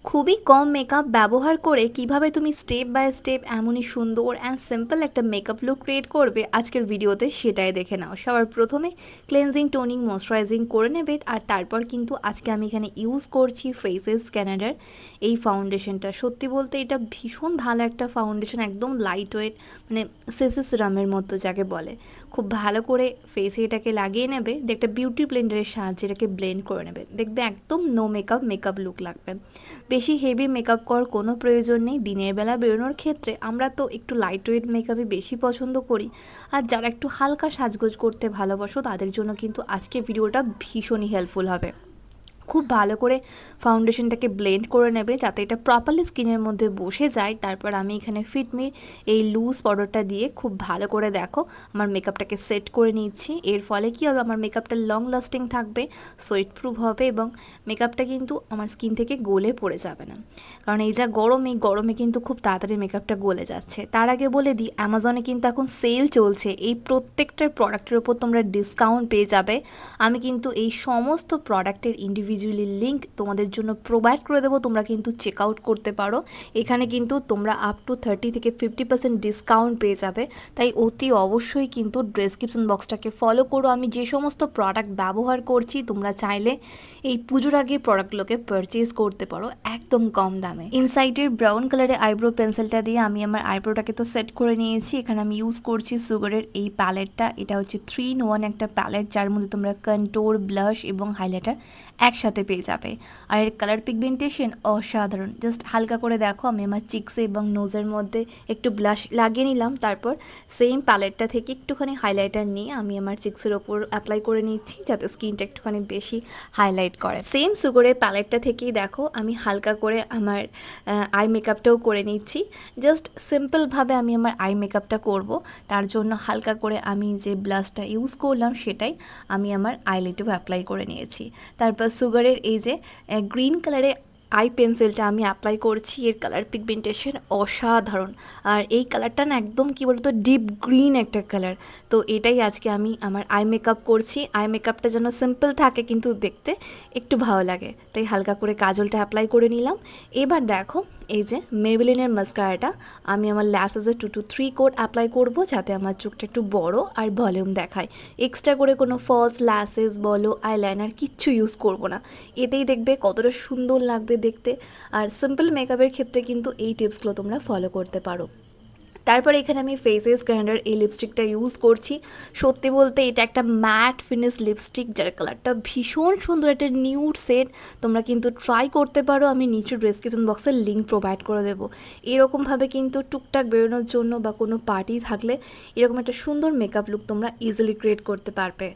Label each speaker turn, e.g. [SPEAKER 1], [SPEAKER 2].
[SPEAKER 1] খুবই কম মেকআপ ব্যবহার করে কিভাবে তুমি স্টেপ বাই স্টেপ এমনই সুন্দর অ্যান্ড সিম্পল একটা মেকআপ লুক ক্রিয়েট করবে আজকের ভিডিওতে সেটাই দেখে নাও। সবার প্রথমে ক্লেনজিং টোনিং ময়শ্চারাইজিং করে নেবে, আর তারপর কিন্তু আজকে আমি এখানে ইউজ করছি ফেসেস ক্যানাডার এই ফাউন্ডেশনটা। সত্যি বলতে এটা ভীষণ ভালো একটা ফাউন্ডেশন, একদম লাইট ওয়েট, মানে সিসি সিরামের মতো যাকে বলে। খুব ভালো করে ফেসে এটাকে লাগিয়ে নেবে, একটা বিউটি ব্লেন্ডারের সাহায্যে এটাকে ব্লেন্ড করে নেবে, দেখবে একদম নো মেকআপ লুক লাগবে। বেশি হেভি মেকআপ করার কোনো প্রয়োজন নেই। দিনের বেলা বেরোনোর ক্ষেত্রে আমরা তো একটু লাইট ওয়েট মেকআপই বেশি পছন্দ করি, আর যারা একটু হালকা সাজগোজ করতে ভালোবাসো তাদের জন্য কিন্তু আজকে ভিডিওটা ভীষণই হেল্পফুল হবে। খুব ভালো করে ফাউন্ডেশনটাকে ব্লেন্ড করে নেবে যাতে এটা প্রপারলি স্কিনের মধ্যে বসে যায়। তারপর আমি এখানে ফিটমির এই লুজ পাউডারটা দিয়ে খুব ভালো করে দেখো আমার মেকআপটাকে সেট করে নিচ্ছি। এর ফলে কী হবে, আমার মেকআপটা লং লাস্টিং থাকবে, সোয়েট প্রুফ হবে, এবং মেকআপটা কিন্তু আমার স্কিন থেকে গলে পড়ে যাবে না। কারণ এই যা গরম, এই গরমে কিন্তু খুব তাড়াতাড়ি মেকআপটা গলে যাচ্ছে। তার আগে বলে দিই, অ্যামাজনে কিন্তু এখন সেল চলছে, এই প্রত্যেকটার প্রোডাক্টের ওপর তোমরা ডিসকাউন্ট পেয়ে যাবে। আমি কিন্তু এই সমস্ত প্রোডাক্টের ইন্ডিভিজুয়ালি লিঙ্ক তোমাদের জন্য প্রোভাইড করে দেবো, তোমরা কিন্তু চেক আউট করতে পারো। এখানে কিন্তু তোমরা আপ টু 30 থেকে 50% ডিসকাউন্ট পেয়ে যাবে। তাই অতি অবশ্যই কিন্তু ডেসক্রিপশন বক্সটাকে ফলো করো। আমি যে সমস্ত প্রোডাক্ট ব্যবহার করছি তোমরা চাইলে এই পুজোর আগে প্রোডাক্টগুলোকে পারচেজ করতে পারো একদম কম দামে। ইনসাইডের ব্রাউন কালারের আইব্রো পেন্সিলটা দিয়ে আমি আমার আইব্রোটাকে তো সেট করে নিয়েছি। এখানে আমি ইউজ করছি সুগারের এই প্যালেটটা। এটা হচ্ছে 3-in-1 একটা প্যালেট, যার মধ্যে তোমরা কন্ট্যুর, ব্লাশ এবং হাইলাইটার একসাথে পেয়ে যাবে। আর এর কালার পিগমেন্টেশন অসাধারণ। জাস্ট হালকা করে দেখো, আমি আমার চিক্সে এবং নোজের মধ্যে একটু ব্লাশ লাগিয়ে নিলাম, তারপর সেম প্যালেটটা থেকে একটুখানি হাইলাইটার নিয়ে আমি আমার চিক্সের ওপর অ্যাপ্লাই করে নিচ্ছি যাতে স্কিনটা একটুখানি বেশি হাইলাইট করে। সেম সুগারের প্যালেটটা থেকেই দেখো আমি হালকা করে আমার আই মেকআপটাও করে নিচ্ছি। জাস্ট সিম্পলভাবে আমি আমার আই মেকআপটা করব, তার জন্য হালকা করে আমি যে ব্লাশটা ইউজ করলাম সেটাই আমি আমার আইলিডেও অ্যাপ্লাই করে নিয়েছি। তারপর সুগারের এই যে গ্রিন কালারের আই পেন্সিলটা আমি অ্যাপ্লাই করছি। এর কালার পিগমেন্টেশন অসাধারণ, আর এই কালারটা না একদম কী বলতো ডিপ গ্রিন একটা কালার। তো এটাই আজকে আমি আমার আই মেকআপ করছি। আই মেকআপটা যেন সিম্পল থাকে কিন্তু দেখতে একটু ভালো লাগে, তাই হালকা করে কাজলটা অ্যাপ্লাই করে নিলাম। এবার দেখো এই যে মেবেলিনের মাস্কারাটা আমি আমার ল্যাশেসে 2 to 3 কোট অ্যাপ্লাই করব যাতে আমার চোখটা একটু বড় আর ভলিউম দেখায়। এক্সট্রা করে কোনো ফলস ল্যাশেস বলো, আইলাইনার কিচ্ছু ইউজ করব না। এতেই দেখবে কতটা সুন্দর লাগবে দেখতে। আর সিম্পল মেকআপের ক্ষেত্রে কিন্তু এই টিপসগুলো তোমরা ফলো করতে পারো। তারপর এখানে আমি ফেসেস ক্যানাডার এই লিপস্টিকটা ইউজ করছি। সত্যি বলতে এটা একটা ম্যাট ফিনিশ লিপস্টিক, যার কালারটা ভীষণ সুন্দর, একটা নিউড সেট। তোমরা কিন্তু ট্রাই করতে পারো, আমি নিচে ডেসক্রিপশন বক্সের লিঙ্ক প্রোভাইড করে দেবো। এরকমভাবে কিন্তু টুকটাক বেরোনোর জন্য বা কোনো পার্টি থাকলে এরকম একটা সুন্দর মেকআপ লুক তোমরা ইজিলি ক্রিয়েট করতে পারবে।